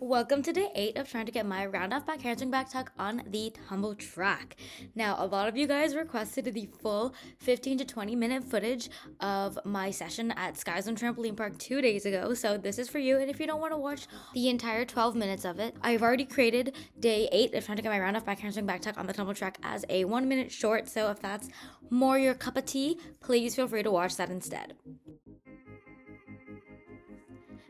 Welcome to day 8 of trying to get my round off back handspring back tuck on the tumble track. Now, a lot of you guys requested the full 15 to 20 minute footage of my session at Sky Zone Trampoline Park 2 days ago, so this is for you. And if you don't want to watch the entire 12 minutes of it, I've already created day 8 of trying to get my round off back handspring back tuck on the tumble track as a 1 minute short, so if that's more your cup of tea, please feel free to watch that instead.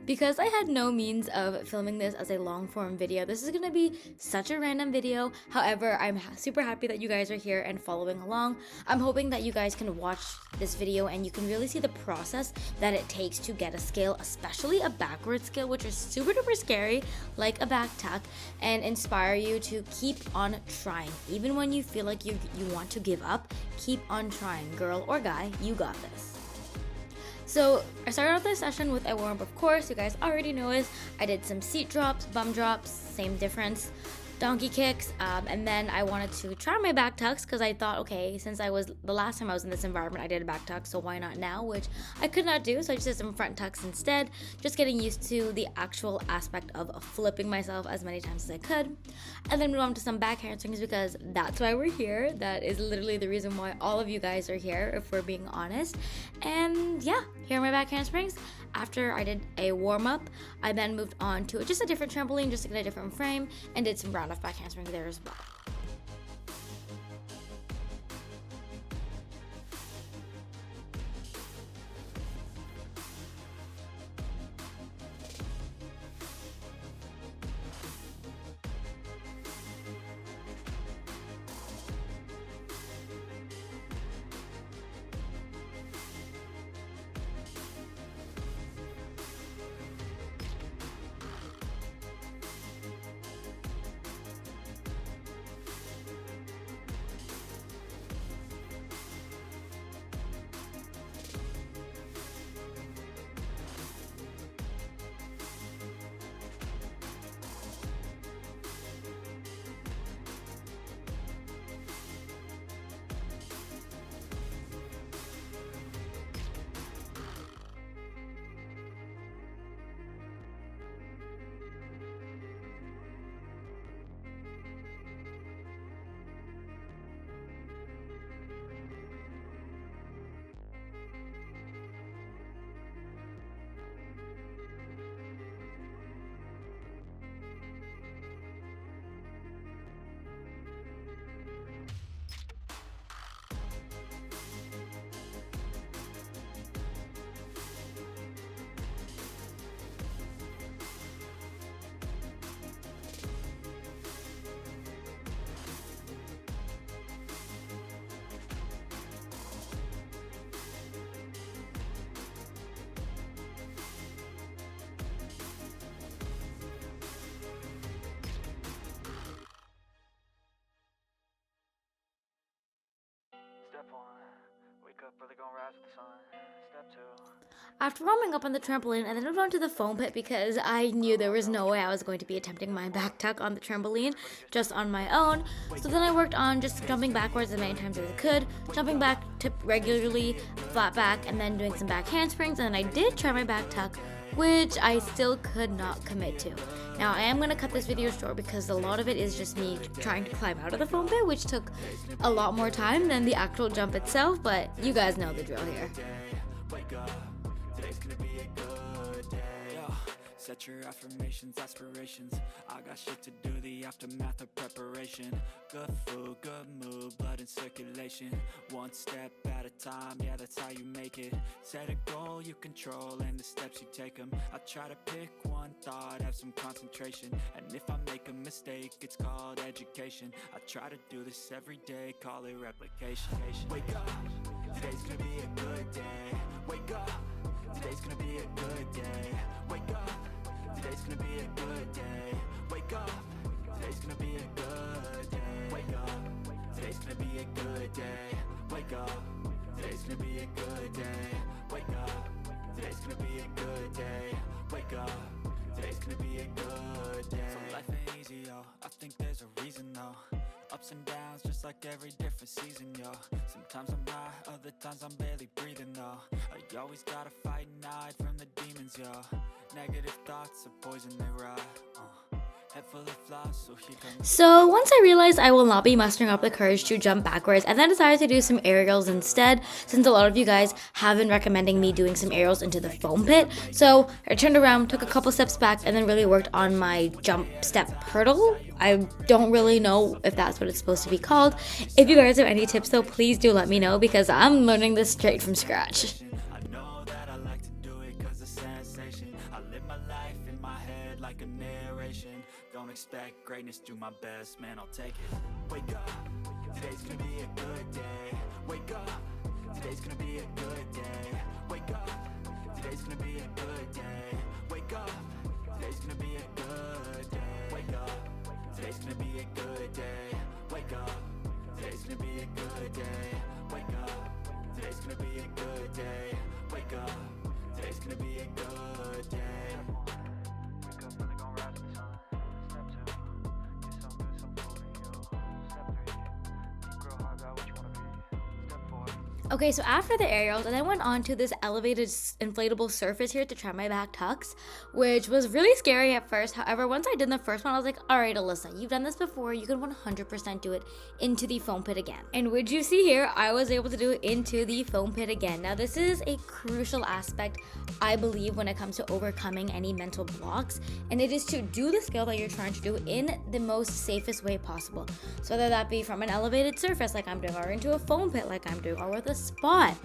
Because I had no means of filming this as a long form video, this is going to be such a random video. However, I'm super happy that you guys are here and following along. I'm hoping that you guys can watch this video and you can really see the process that it takes to get a skill, especially a backward skill, which is super duper scary, like a back tuck, and inspire you to keep on trying. Even when you feel like you want to give up, keep on trying. Girl or guy, you got this. So I started off this session with a warm-up, of course. You guys already know it. I did some seat drops, bum drops, same difference, donkey kicks, and then I wanted to try my back tucks because I thought, okay, since the last time I was in this environment, I did a back tuck, so why not now? Which I could not do, so I just did some front tucks instead, just getting used to the actual aspect of flipping myself as many times as I could. And then move on to some back handsprings because that's why we're here. That is literally the reason why all of you guys are here, if we're being honest. And yeah, here are my back handsprings. After I did a warm-up, I then moved on to just a different trampoline just to get a different frame and did some round off back handsprings there as well. Step 1, wake up early, gonna rise with the sun. Step 2. After warming up on the trampoline, I then moved on to the foam pit because I knew there was no way I was going to be attempting my back tuck on the trampoline just on my own. So then I worked on just jumping backwards as many times as I could, jumping back to regularly, flat back, and then doing some back handsprings. And then I did try my back tuck, which I still could not commit to. Now I am going to cut this video short because a lot of it is just me trying to climb out of the foam pit, which took a lot more time than the actual jump itself, but you guys know the drill here. Wake up, today's gonna be a good day. Set your affirmations, aspirations. I got shit to do, the aftermath of preparation. Good food, good mood, blood in circulation. One step at a time, yeah, that's how you make it. Set a goal you control and the steps you take them. I try to pick one thought, have some concentration. And if I make a mistake, it's called education. I try to do this every day, call it replication. Wake up, today's gonna be a good day. Wake up, today's gonna be a good day. Wake up, today's gonna be a good day. Wake up, today's gonna be a good day. Wake up, today's gonna be a good day. Wake up, today's gonna be a good day. Wake up, today's gonna be a good day. Wake up, today's gonna be a good day. So life ain't easy, yo, I think there's a reason though. Ups and downs, just like every different season, yo. Sometimes I'm high, other times I'm barely breathing, though. I always gotta fight and hide from the demons, yo. Negative thoughts are poison, they rot. head full of flaws, so here comes. So once I realized I will not be mustering up the courage to jump backwards, I then decided to do some aerials instead, since a lot of you guys have been recommending me doing some aerials into the foam pit. So I turned around, took a couple steps back, and then really worked on my jump step hurdle. I don't really know if that's what it's supposed to be called. If you guys have any tips though, please do let me know, because I'm learning this straight from scratch. I know that I like to do it cause it's sensation. I live my life in my head like a narration. Don't expect greatness, do my best, man, I'll take it. Wake up, today's gonna be a good day. Wake up, today's gonna be a good day. Wake up, today's gonna be a good day. Wake up, today's gonna be a good day. Wake up, today's gonna be a good day. Wake up, today's gonna be a good day. Wake up, today's gonna be a good day. Wake up, today's gonna be a good day. Wake up, really gonna rise to the sun. Step 2, get some good, some food in you. Step 3, keep grow hard about what you wanna be. Step 4. Okay, so after the aerials, I then went on to this elevated inflatable surface here to try my back tucks, which was really scary at first. However, once I did the first one, I was like, all right, Alyssa, you've done this before. You can 100% do it into the foam pit again. And would you see here, I was able to do it into the foam pit again. Now, this is a crucial aspect, I believe, when it comes to overcoming any mental blocks, and it is to do the skill that you're trying to do in the most safest way possible. So whether that be from an elevated surface like I'm doing, or into a foam pit like I'm doing, or with a spot.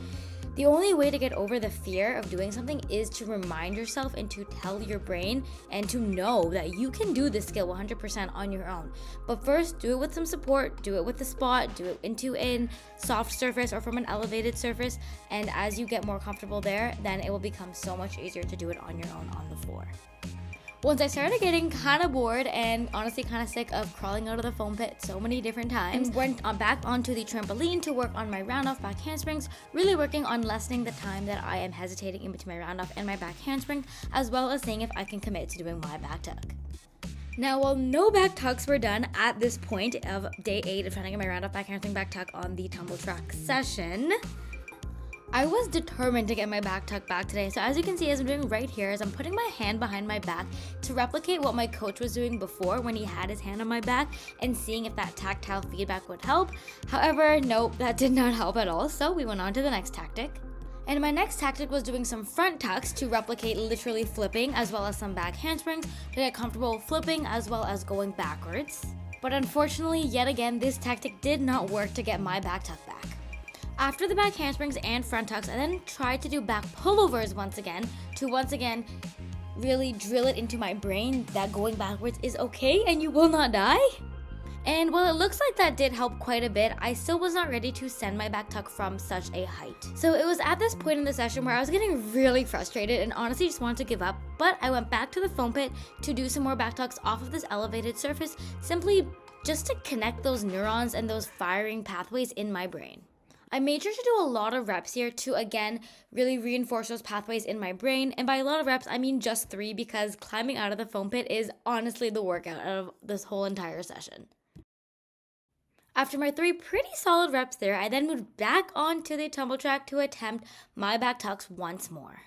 The only way to get over the fear of doing something is to remind yourself and to tell your brain and to know that you can do this skill 100% on your own. But first, do it with some support, do it with the spot, do it into a soft surface or from an elevated surface, and as you get more comfortable there, then it will become so much easier to do it on your own on the floor. Once I started getting kind of bored and honestly kind of sick of crawling out of the foam pit so many different times, went back onto the trampoline to work on my round-off back handsprings, really working on lessening the time that I am hesitating in between my round-off and my back handspring, as well as seeing if I can commit to doing my back tuck. Now, while no back tucks were done at this point of day 8 of trying to get my round-off back handspring back tuck on the tumble track session, I was determined to get my back tuck back today. So as you can see, as I'm doing right here, is I'm putting my hand behind my back to replicate what my coach was doing before when he had his hand on my back and seeing if that tactile feedback would help. However, nope, that did not help at all. So we went on to the next tactic. And my next tactic was doing some front tucks to replicate literally flipping, as well as some back handsprings to get comfortable flipping as well as going backwards. But unfortunately, yet again, this tactic did not work to get my back tuck back. After the back handsprings and front tucks, I then tried to do back pullovers once again to really drill it into my brain that going backwards is okay and you will not die. And while it looks like that did help quite a bit, I still was not ready to send my back tuck from such a height. So it was at this point in the session where I was getting really frustrated and honestly just wanted to give up, but I went back to the foam pit to do some more back tucks off of this elevated surface, simply just to connect those neurons and those firing pathways in my brain. I made sure to do a lot of reps here to, again, really reinforce those pathways in my brain. And by a lot of reps, I mean just 3, because climbing out of the foam pit is honestly the workout of this whole entire session. After my 3 pretty solid reps there, I then moved back onto the tumble track to attempt my back tucks once more.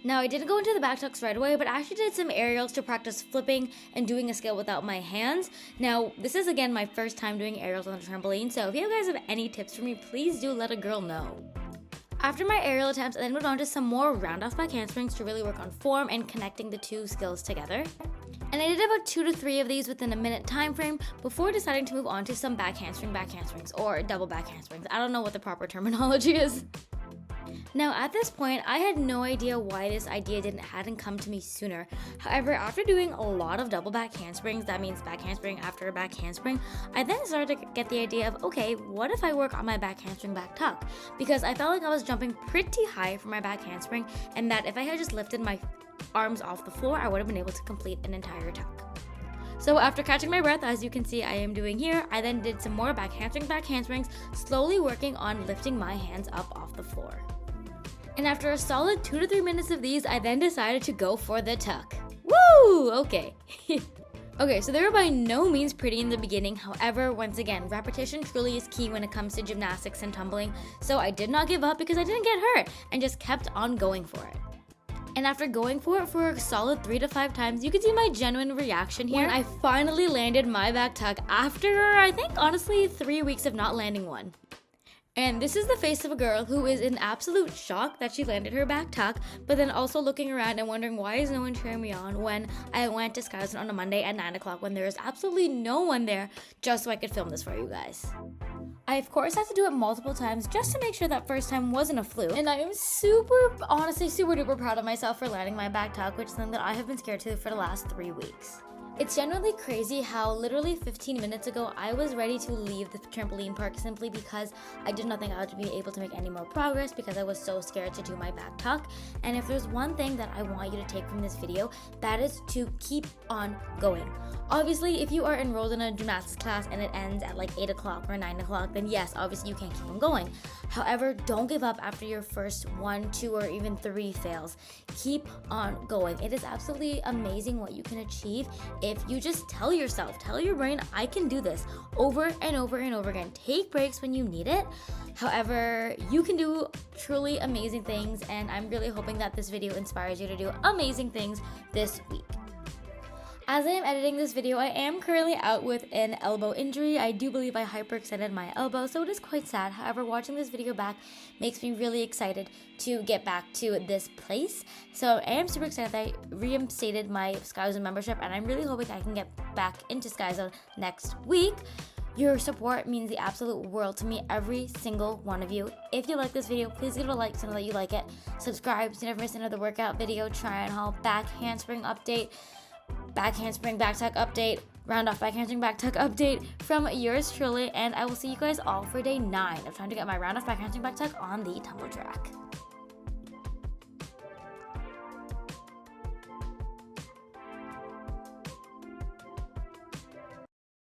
Now, I didn't go into the back tucks right away, but I actually did some aerials to practice flipping and doing a skill without my hands. Now, this is again my first time doing aerials on the trampoline, so if you guys have any tips for me, please do let a girl know. After my aerial attempts, I then moved on to some more round-off back handsprings to really work on form and connecting the 2 skills together. And I did about 2 to 3 of these within a minute time frame before deciding to move on to some back handsprings, or double back handsprings. I don't know what the proper terminology is. Now, at this point, I had no idea why this idea hadn't come to me sooner. However, after doing a lot of double back handsprings, that means back handspring after back handspring, I then started to get the idea of, okay, what if I work on my back handspring back tuck? Because I felt like I was jumping pretty high for my back handspring, and that if I had just lifted my arms off the floor, I would have been able to complete an entire tuck. So after catching my breath, as you can see I am doing here, I then did some more back handsprings, slowly working on lifting my hands up off the floor. And after a solid 2 to 3 minutes of these, I then decided to go for the tuck. Woo! Okay. Okay, so they were by no means pretty in the beginning. However, once again, repetition truly is key when it comes to gymnastics and tumbling. So I did not give up because I didn't get hurt and just kept on going for it. And after going for it for a solid 3 to 5 times, you can see my genuine reaction here when I finally landed my back tuck after, I think, honestly, 3 weeks of not landing one. And this is the face of a girl who is in absolute shock that she landed her back tuck, but then also looking around and wondering why is no one cheering me on when I went to Skyzone on a Monday at 9 o'clock when there is absolutely no one there just so I could film this for you guys. I of course had to do it multiple times just to make sure that first time wasn't a fluke. And I am honestly super duper proud of myself for landing my back tuck, which is something that I have been scared to for the last 3 weeks. It's genuinely crazy how literally 15 minutes ago I was ready to leave the trampoline park simply because I did not think I would be able to make any more progress because I was so scared to do my back tuck. And if there's one thing that I want you to take from this video, that is to keep on going. Obviously, if you are enrolled in a gymnastics class and it ends at like 8 o'clock or 9 o'clock, then yes, obviously you can't keep on going. However, don't give up after your first 1, 2, or even 3 fails. Keep on going. It is absolutely amazing what you can achieve if you just tell your brain, I can do this over and over and over again. Take breaks when you need it. However, you can do truly amazing things, and I'm really hoping that this video inspires you to do amazing things this week. As I am editing this video, I am currently out with an elbow injury. I do believe I hyperextended my elbow, so it is quite sad. However, watching this video back makes me really excited to get back to this place. So I am super excited that I reinstated my Skyzone membership, and I'm really hoping I can get back into Skyzone next week. Your support means the absolute world to me, every single one of you. If you like this video, please give it a like so that you like it. Subscribe so you never miss another workout video, try and haul, back handspring update, back handspring back tuck update, round off back handspring back tuck update from yours truly, and I will see you guys all for day 9 of trying to get my round off back handspring back tuck on the tumble track.